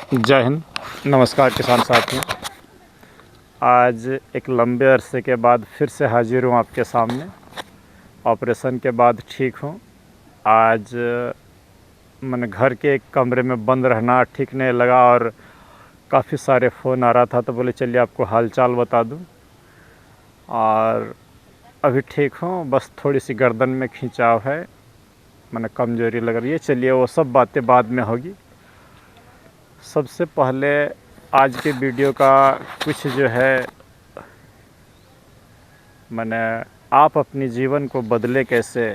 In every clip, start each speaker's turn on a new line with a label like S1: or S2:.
S1: जय हिंद। नमस्कार किसान साथियों। आज एक लंबे अरसे के बाद फिर से हाजिर हूँ आपके सामने। ऑपरेशन के बाद ठीक हूँ। आज मैंने घर के एक कमरे में बंद रहना ठीक नहीं लगा और काफ़ी सारे फ़ोन आ रहा था, तो बोले चलिए आपको हालचाल बता दूँ। और अभी ठीक हूँ, बस थोड़ी सी गर्दन में खिंचाव है, मैंने कमज़ोरी लग रही है। चलिए वो सब बातें बाद में होगी। सबसे पहले आज के वीडियो का कुछ जो है मैंने आप अपनी जीवन को बदले कैसे,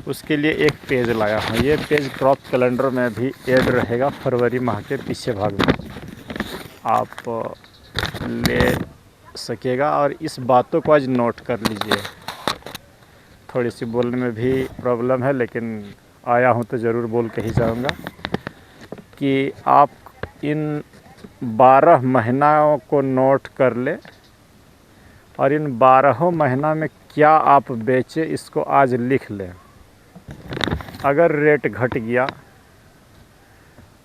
S1: उसके लिए एक पेज लाया हूँ। ये पेज क्रॉप कैलेंडर में भी ऐड रहेगा फरवरी माह के पीछे भाग में, आप ले सकेगा। और इस बातों को आज नोट कर लीजिए। थोड़ी सी बोलने में भी प्रॉब्लम है, लेकिन आया हूँ तो ज़रूर बोल के ही जाऊँगा कि आप इन 12 महीनों को नोट कर ले और इन 12 महीना में क्या आप बेचे इसको आज लिख लें। अगर रेट घट गया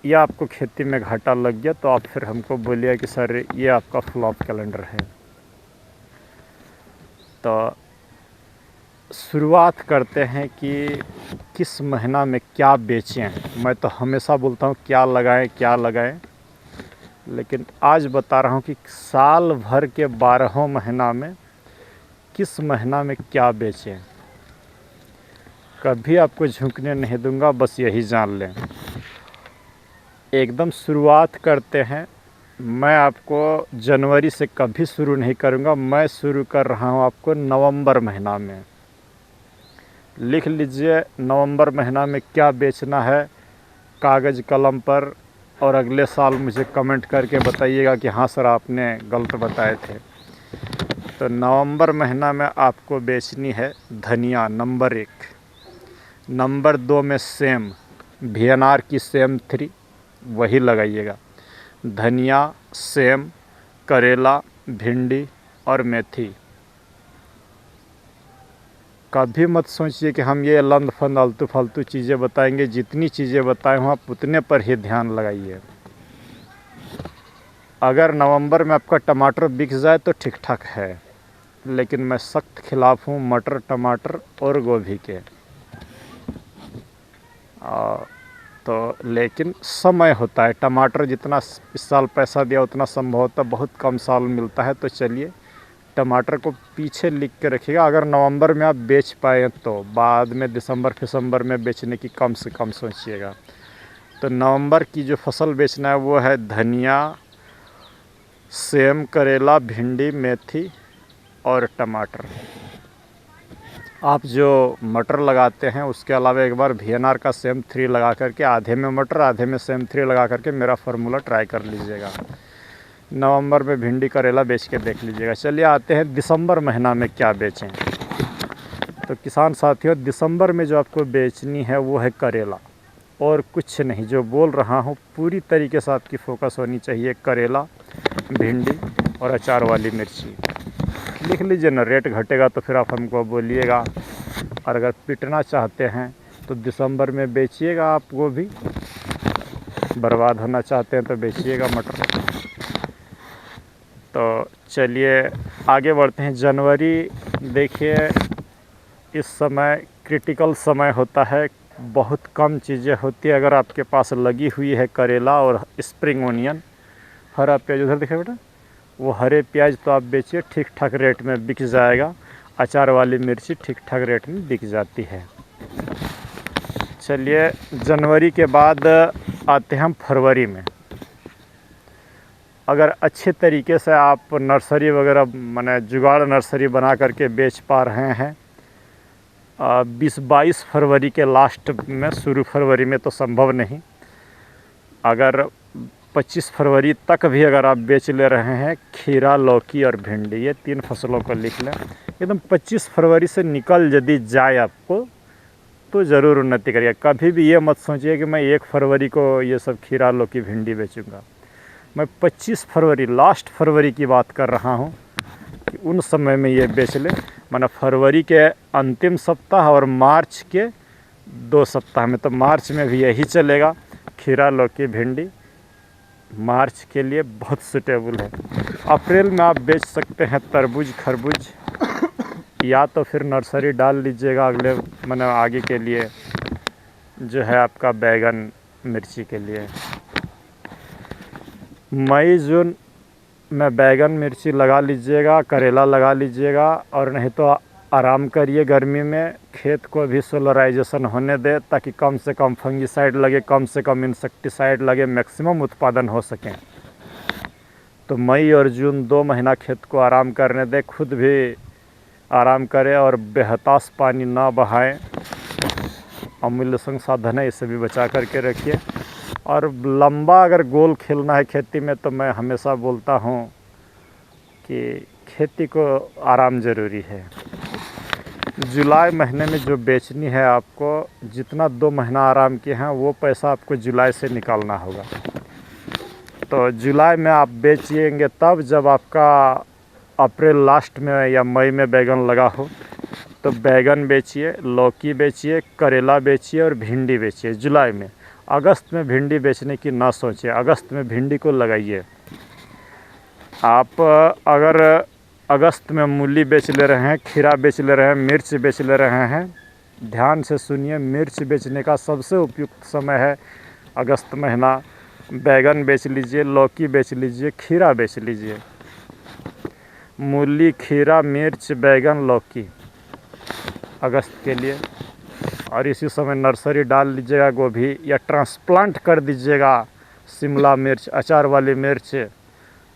S1: या आपको खेती में घाटा लग गया तो आप फिर हमको बोलिए कि सर ये आपका फ्लॉप कैलेंडर है। तो शुरुआत करते हैं कि किस महीना में क्या बेचें। मैं तो हमेशा बोलता हूँ क्या लगाएं, लेकिन आज बता रहा हूँ कि साल भर के 12 महीना में किस महीना में क्या बेचें। कभी आपको झुकने नहीं दूंगा, बस यही जान लें। एकदम शुरुआत करते हैं। मैं आपको जनवरी से कभी शुरू नहीं करूंगा, मैं शुरू कर रहा हूं आपको नवंबर महीना में। लिख लीजिए नवंबर महीना में क्या बेचना है कागज़ कलम पर, और अगले साल मुझे कमेंट करके बताइएगा कि हाँ सर आपने गलत बताए थे। तो नवंबर महीना में आपको बेचनी है धनिया नंबर 1। नंबर 2 में सेम, VNR की सेम 3 वही लगाइएगा। धनिया, सेम, करेला, भिंडी और मेथी। कभी मत सोचिए कि हम ये लंद फंद आलतू फालतू चीज़ें बताएंगे। जितनी चीज़ें बताए हूँ आप उतने पर ही ध्यान लगाइए। अगर नवंबर में आपका टमाटर बिक जाए तो ठीक ठाक है, लेकिन मैं सख्त खिलाफ़ हूँ मटर, टमाटर और गोभी के। तो लेकिन समय होता है, टमाटर जितना इस साल पैसा दिया उतना संभवतः बहुत कम साल मिलता है। तो चलिए टमाटर को पीछे लिख के रखिएगा। अगर नवंबर में आप बेच पाए तो बाद में दिसंबर में बेचने की कम से कम सोचिएगा। तो नवंबर की जो फसल बेचना है वो है धनिया, सेम, करेला, भिंडी, मेथी और टमाटर। आप जो मटर लगाते हैं उसके अलावा एक बार VNR का सेम 3 लगा करके, आधे में मटर आधे में सेम 3 लगा करके मेरा फार्मूला ट्राई कर लीजिएगा। नवंबर में भिंडी करेला बेच के देख लीजिएगा। चलिए आते हैं दिसंबर महीना में क्या बेचें। तो किसान साथियों, दिसंबर में जो आपको बेचनी है वो है करेला और कुछ नहीं। जो बोल रहा हूँ पूरी तरीके से आपकी फोकस होनी चाहिए। करेला, भिंडी और अचार वाली मिर्ची। लिख लीजिए ना, रेट घटेगा तो फिर आप हमको बोलिएगा। और अगर पिटना चाहते हैं तो दिसंबर में बेचिएगा आप गोभी, बर्बाद होना चाहते हैं तो बेचिएगा मटर। तो चलिए आगे बढ़ते हैं। जनवरी देखिए इस समय क्रिटिकल समय होता है, बहुत कम चीज़ें होती है। अगर आपके पास लगी हुई है करेला और स्प्रिंग ओनियन, हरा प्याज उधर देखिए बेटा, वो हरे प्याज तो आप बेचिए, ठीक ठाक रेट में बिक जाएगा। अचार वाली मिर्ची ठीक ठाक रेट में बिक जाती है। चलिए जनवरी के बाद आते हैं हम फरवरी में। अगर अच्छे तरीके से आप नर्सरी वगैरह माने जुगाड़ नर्सरी बना करके बेच पा रहे हैं 20-22 फरवरी के लास्ट में, शुरू फरवरी में तो संभव नहीं। अगर 25 फरवरी तक भी अगर आप बेच ले रहे हैं खीरा, लौकी और भिंडी, ये 3 फसलों को लिख लें। एकदम 25 फरवरी से निकल यदि जाए आपको तो ज़रूर उन्नति करिए। कभी भी ये मत सोचिए कि मैं 1 फरवरी को ये सब खीरा, लौकी, भिंडी बेचूंगा। मैं 25 फरवरी लास्ट फरवरी की बात कर रहा हूँ कि उन समय में ये बेच ले। माना फरवरी के अंतिम सप्ताह और मार्च के 2 सप्ताह में। तो मार्च में भी यही चलेगा, खीरा, लौकी, भिंडी मार्च के लिए बहुत सूटेबल है। अप्रैल में आप बेच सकते हैं तरबूज खरबूज, या तो फिर नर्सरी डाल लीजिएगा अगले मतलब आगे के लिए जो है आपका बैगन मिर्ची के लिए। मई जून में बैगन मिर्ची लगा लीजिएगा, करेला लगा लीजिएगा, और नहीं तो आराम करिए गर्मी में। खेत को भी सोलराइजेशन होने दे ताकि कम से कम फंगीसाइड लगे, कम से कम इंसेक्टिसाइड लगे, मैक्सिमम उत्पादन हो सके। तो मई और जून 2 महीना खेत को आराम करने दे, खुद भी आराम करें और बेहताश पानी ना बहाएं। अमूल्य संसाधन है, इसे भी बचा करके रखिए। और लंबा अगर गोल खेलना है खेती में तो मैं हमेशा बोलता हूँ कि खेती को आराम ज़रूरी है। जुलाई महीने में जो बेचनी है आपको, जितना 2 महीना आराम किए हैं वो पैसा आपको जुलाई से निकालना होगा। तो जुलाई में आप बेचिएंगे तब जब आपका अप्रैल लास्ट में या मई में बैगन लगा हो। तो बैगन बेचिए, लौकी बेचिए, करेला बेचिए और भिंडी बेचिए जुलाई में। अगस्त में भिंडी बेचने की ना सोचिए, अगस्त में भिंडी को लगाइए। आप अगर अगस्त में मूली बेच ले रहे हैं, खीरा बेच ले रहे हैं, मिर्च बेच ले रहे हैं, ध्यान से सुनिए, मिर्च बेचने का सबसे उपयुक्त समय है अगस्त महीना। बैगन बेच लीजिए, लौकी बेच लीजिए, खीरा बेच लीजिए। मूली, खीरा, मिर्च, बैगन, लौकी अगस्त के लिए। और इसी समय नर्सरी डाल लीजिएगा गोभी, या ट्रांसप्लांट कर दीजिएगा शिमला मिर्च, अचार वाली मिर्च,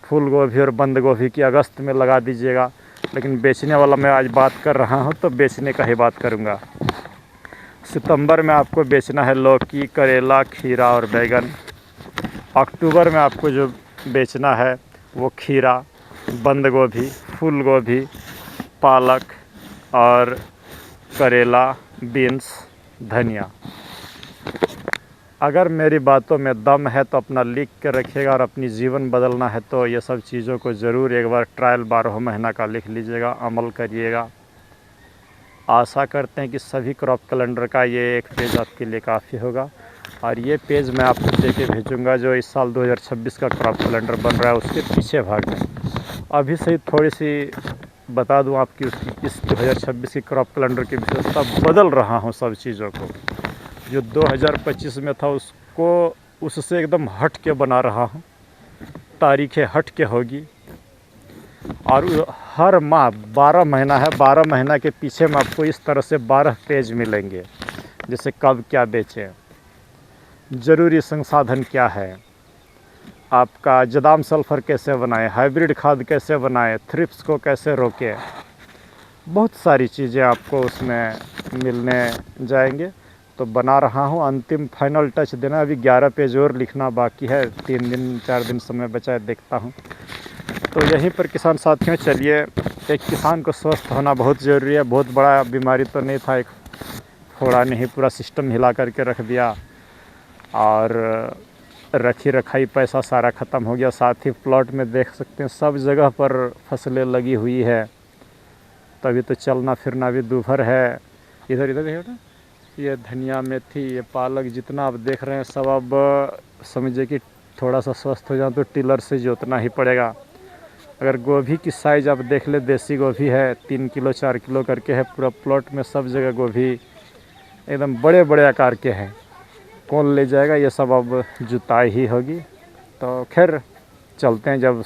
S1: फूल गोभी और बंद गोभी की अगस्त में लगा दीजिएगा। लेकिन बेचने वाला मैं आज बात कर रहा हूँ तो बेचने का ही बात करूँगा। सितंबर में आपको बेचना है लौकी, करेला, खीरा और बैगन। अक्टूबर में आपको जो बेचना है वो खीरा, बंद गोभी, फूल गोभी, पालक और करेला, बीन्स, धनिया। अगर मेरी बातों में दम है तो अपना लिख के रखिएगा, और अपनी जीवन बदलना है तो ये सब चीज़ों को ज़रूर एक बार ट्रायल 12 महीना का लिख लीजिएगा, अमल करिएगा। आशा करते हैं कि सभी क्रॉप कैलेंडर का ये एक पेज आपके लिए काफ़ी होगा। और ये पेज मैं आपको दे के भेजूँगा जो इस साल 2026 का क्रॉप कैलेंडर बन रहा है उसके पीछे भाग में। अभी से थोड़ी सी बता दूं आपकी उसकी इस 2026 की क्रॉप कैलेंडर की विशेषता, बदल रहा हूं सब चीज़ों को। जो 2025 में था उसको उससे एकदम हट के बना रहा हूं, तारीखें हट के होगी। और हर माह 12 महीना है, 12 महीना के पीछे में आपको इस तरह से 12 पेज मिलेंगे। जैसे कब क्या बेचें, ज़रूरी संसाधन क्या है, आपका जदाम सल्फ़र कैसे बनाएं, हाइब्रिड खाद कैसे बनाएं, थ्रिप्स को कैसे रोकें, बहुत सारी चीज़ें आपको उसमें मिलने जाएंगे। तो बना रहा हूँ, अंतिम फाइनल टच देना। अभी 11 पेज और लिखना बाकी है, 3 दिन 4 दिन समय बचा है, देखता हूँ। तो यहीं पर किसान साथियों, चलिए, एक किसान को स्वस्थ होना बहुत ज़रूरी है। बहुत बड़ा बीमारी तो नहीं था, एक फोड़ा नहीं पूरा सिस्टम हिला करके रख दिया, और रखी रखाई पैसा सारा ख़त्म हो गया। साथ ही प्लॉट में देख सकते हैं सब जगह पर फसलें लगी हुई है, तभी तो चलना फिरना भी दूभर है। इधर इधर देखिए ना, ये धनिया, मेथी, ये पालक, जितना आप देख रहे हैं सब अब समझिए कि थोड़ा सा स्वस्थ हो जाए तो टिलर से जोतना ही पड़ेगा। अगर गोभी की साइज़ आप देख ले, देसी गोभी है 3 किलो 4 किलो करके है, पूरा प्लॉट में सब जगह गोभी एकदम बड़े बड़े आकार के हैं। कौन ले जाएगा, ये सब अब जुताई ही होगी। तो खैर चलते हैं। जब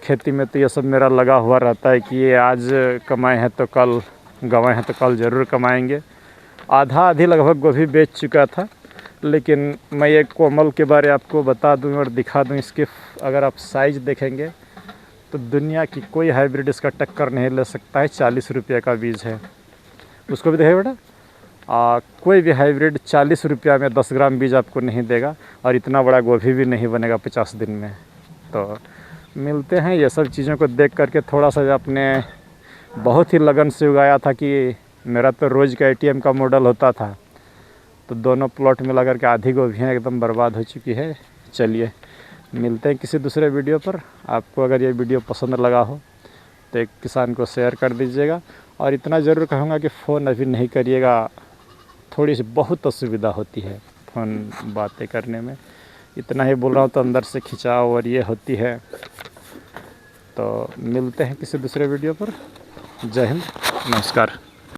S1: खेती में तो ये सब मेरा लगा हुआ रहता है कि ये आज कमाए हैं तो कल गंवाए हैं, तो कल ज़रूर कमाएंगे। आधा आधी लगभग गोभी बेच चुका था, लेकिन मैं एक कोमल के बारे आपको बता दूं और दिखा दूं। इसके अगर आप साइज़ देखेंगे तो दुनिया की कोई हाइब्रिड इसका टक्कर नहीं ले सकता है। 40 रुपये का बीज है, उसको भी देखे बेटा। कोई भी हाइब्रिड 40 रुपया में 10 ग्राम बीज आपको नहीं देगा, और इतना बड़ा गोभी भी नहीं बनेगा 50 दिन में। तो मिलते हैं। ये सब चीज़ों को देख करके थोड़ा सा अपने बहुत ही लगन से उगाया था कि मेरा तो रोज़ का ATM का मॉडल होता था। तो दोनों प्लॉट मिला करके आधी गोभियाँ एकदम बर्बाद हो चुकी है। चलिए मिलते हैं किसी दूसरे वीडियो पर। आपको अगर ये वीडियो पसंद लगा हो तो एक किसान को शेयर कर दीजिएगा, और इतना ज़रूर कहूँगा कि फ़ोन अभी नहीं करिएगा, थोड़ी सी बहुत असुविधा होती है फ़ोन बातें करने में। इतना ही बोल रहा हूँ तो अंदर से खिंचाव और ये होती है। तो मिलते हैं किसी दूसरे वीडियो पर। जय हिंद, नमस्कार।